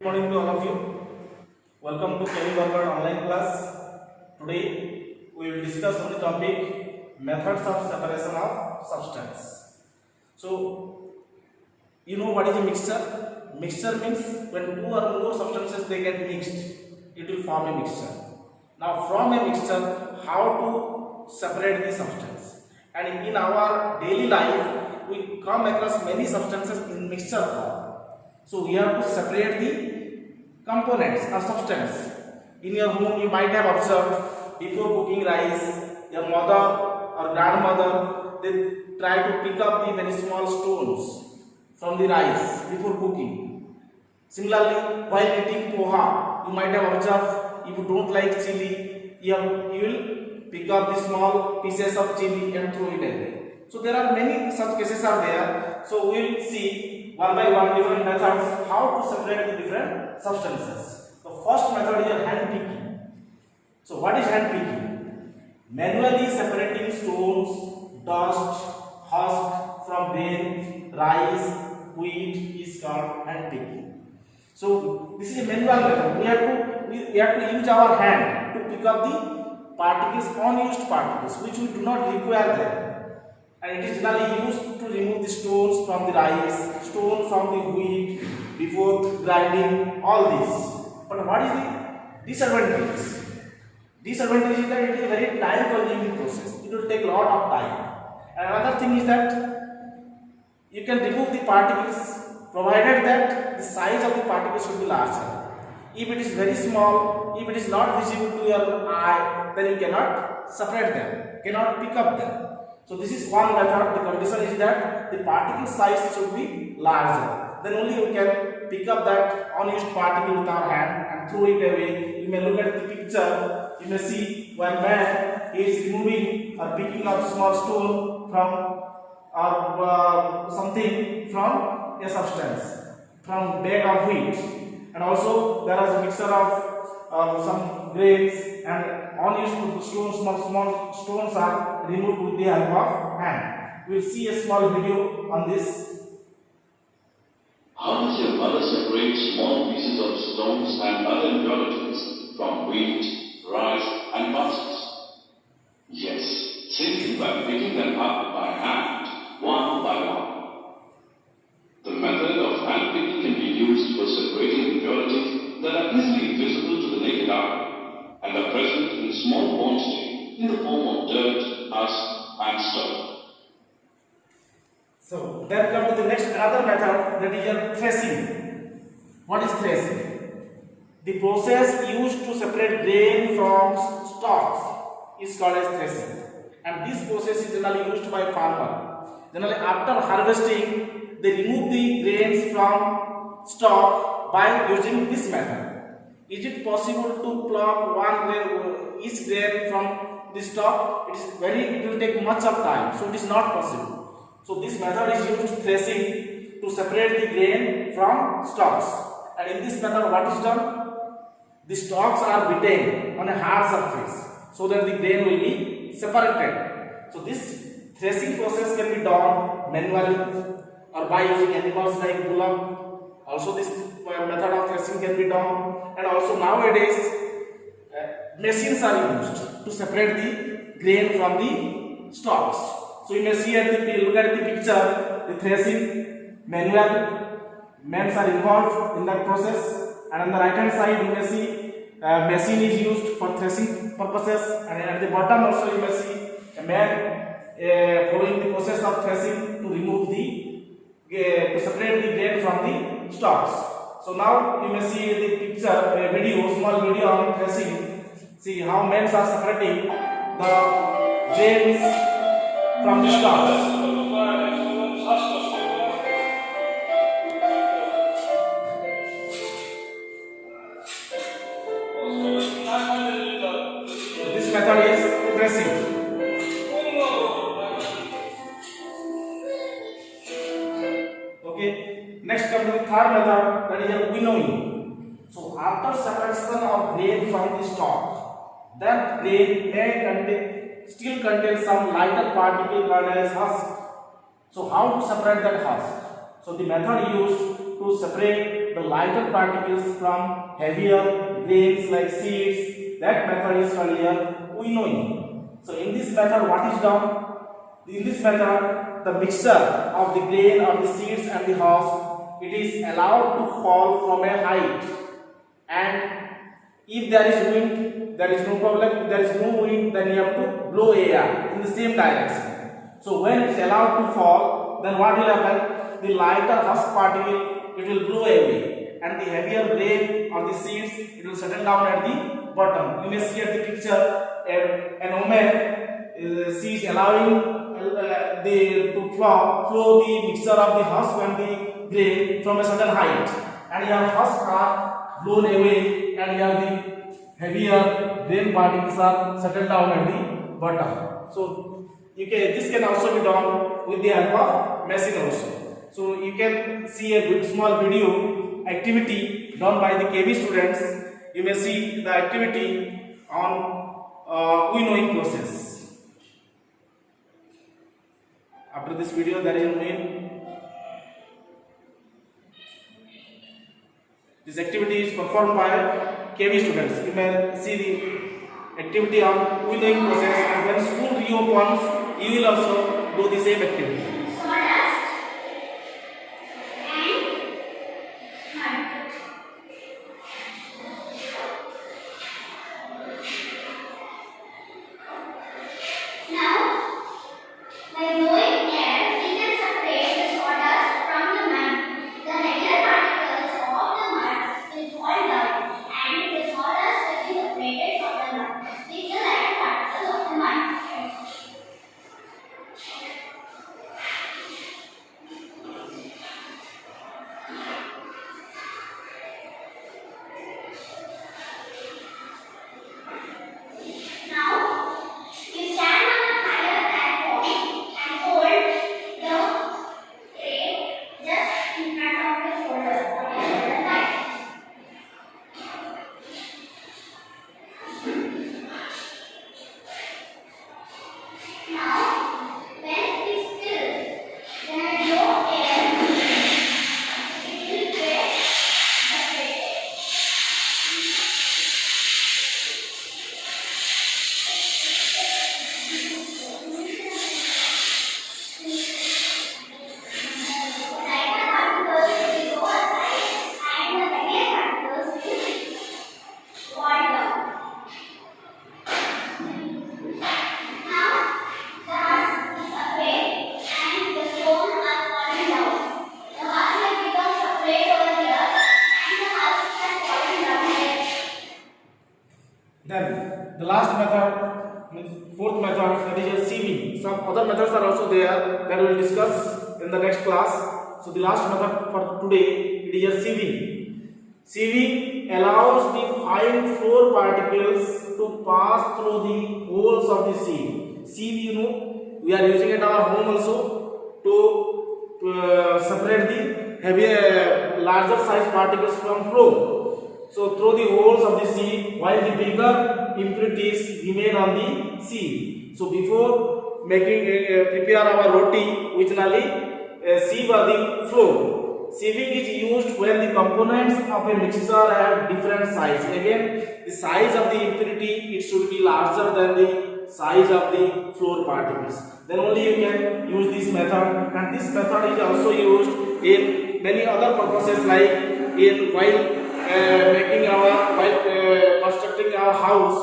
Morning to all of you. Welcome to Kevin Barber online class. Today we will discuss on the topic methods of separation of substance. So you know what is a mixture? Mixture means when two or more substances they get mixed, it will form a mixture. Now from a mixture, how to separate the substance? And in our daily life, we come across many substances in mixture form. So we have to separate the components or substance. In your home, you might have observed before cooking rice, your mother or grandmother they try to pick up the very small stones from the rice before cooking. Similarly, while eating poha, you might have observed if you don't like chili, you will pick up the small pieces of chili and throw it away. So there are many such cases are there. So we will see one by one different methods how to separate the different substances. The first method is hand picking. So what is hand picking? Manually separating stones, dust, husk from grain, rice, wheat is called hand picking. So this is a manual method. We have to use our hand to pick up the particles, unused particles, which we do not require them. And it is generally used to remove the stones from the rice, stone from the wheat before grinding, all this. But what is the disadvantage? Disadvantage is that it is a very time consuming process. It will take a lot of time. And another thing is that you can remove the particles provided that the size of the particles should be larger. If it is very small, if it is not visible to your eye, then you cannot separate them, cannot pick up them. So this is one method. The condition is that the particle size should be larger. Then only you can pick up that unused particle with our hand and throw it away. You may look at the picture. You may see one man is removing or picking up small stone from or something from a substance, from bag of wheat. And also there is a mixture of some grains and unused stones, small stones are removed with the help of hand. We will see a small video on this. How does your mother separate small pieces of stones and other impurities from wheat, rice and pulses? Yes, simply by picking them up by hand, one by one. The method of hand picking can be used for separating impurities that are easily visible to the naked eye and are present in small quantity in the form of dirt, husk and stone. So then come to the next another method, that is your threshing. What is threshing? The process used to separate grain from stalks is called as threshing. And this process is generally used by farmer. Generally after harvesting, they remove the grains from stalk by using this method. Is it possible to pluck each grain from the stalk? It will take much of time, so it is not possible. So this method is used threshing to separate the grain from stalks. And in this method, what is done? The stalks are beaten on a hard surface so that the grain will be separated. So this threshing process can be done manually or by using animals like bullock. Also this method of threshing can be done. And also nowadays machines are used to separate the grain from the stalks. So you may see look at the picture, the threshing manual, men are involved in that process. And on the right hand side you may see machine is used for threshing purposes. And at the bottom also you may see a man following the process of threshing to remove to separate the grain from the stalks. So now you may see the picture, small video on threshing. See how men are separating the grains from the stalks. So this method is threshing. Okay, next come to the third method, that is winnowing. So after separation of grain from the stalk, that grain may still contain some lighter particle called as husk. So how to separate that husk? So the method used to separate separate the lighter particles from heavier grains like seeds. That method is called here winnowing. So in this method, what is done? In this method, the mixture of the grain or the seeds and the husk, it is allowed to fall from a height, and if there is wind, there is no problem. If there is no wind, then you have to blow air in the same direction. So when it is allowed to fall, then what will happen? The lighter husk particle, it will blow away, and the heavier grain or the seeds, it will settle down at the bottom. You may see at the picture an woman she is allowing to flow the mixture of the husk and the grain from a certain height, and your husk are blown away, and here the heavier grain particles are settled down at the bottom. So this can also be done with the help of machine also. So you can see a small video activity done by the KB students. You may see the activity on winnowing process. After this video, there is a main. This activity is performed by KB students. You may see the activity on winnowing process, and when school reopens, you will also do the same activity. Then the last method, means fourth method, that is a sieving. Some other methods are also there that we will discuss in the next class. So the last method for today, it is a sieving. Sieving allows the fine flour particles to pass through the holes of the sieve. Sieve, we are using it at our home also to separate the heavier, larger size particles from flour. So through the holes of the sieve, while the bigger impurities remain on the sieve. So before making prepare our roti, we generally sieve the flour. Sieving is used when the components of a mixture have different size. Again, the size of the impurity, it should be larger than the size of the flour particles. Then only you can use this method, and this method is also used in many other purposes, like in while constructing our house,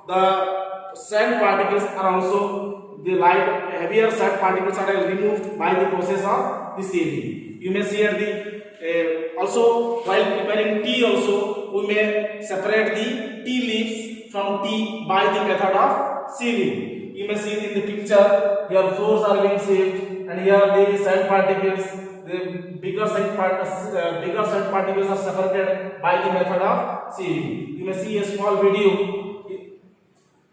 the sand particles are also the heavier sand particles are removed by the process of the sieving. You may see here the also while preparing tea also we may separate the tea leaves from tea by the method of sieving. You may see in the picture here flours are being sieved, and here the sand particles, the bigger sand particles are separated by the method of sieving. You may see a small video.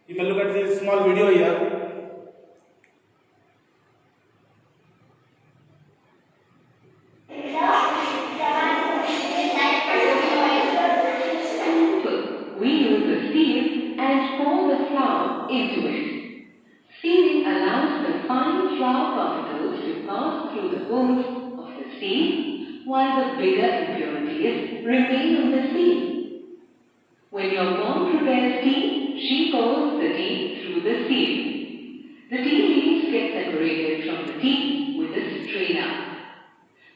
You may look at this small video here. We use the sieve and pour the flour into it. Sieving allows the fine flour particles to pass through the holes of the sieve, while the bigger impurities remain on the sieve. When your mom prepares tea, she pours the tea through the sieve. The tea leaves get separated from the tea with a strainer.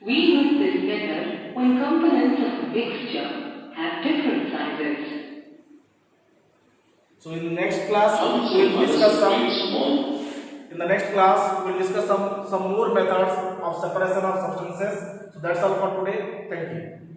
We use this method when components of a mixture have different sizes. So in the next class How does we your will mother discuss separate some. small In the next class we will discuss some more methods of separation of substances. So that's all for today. Thank you.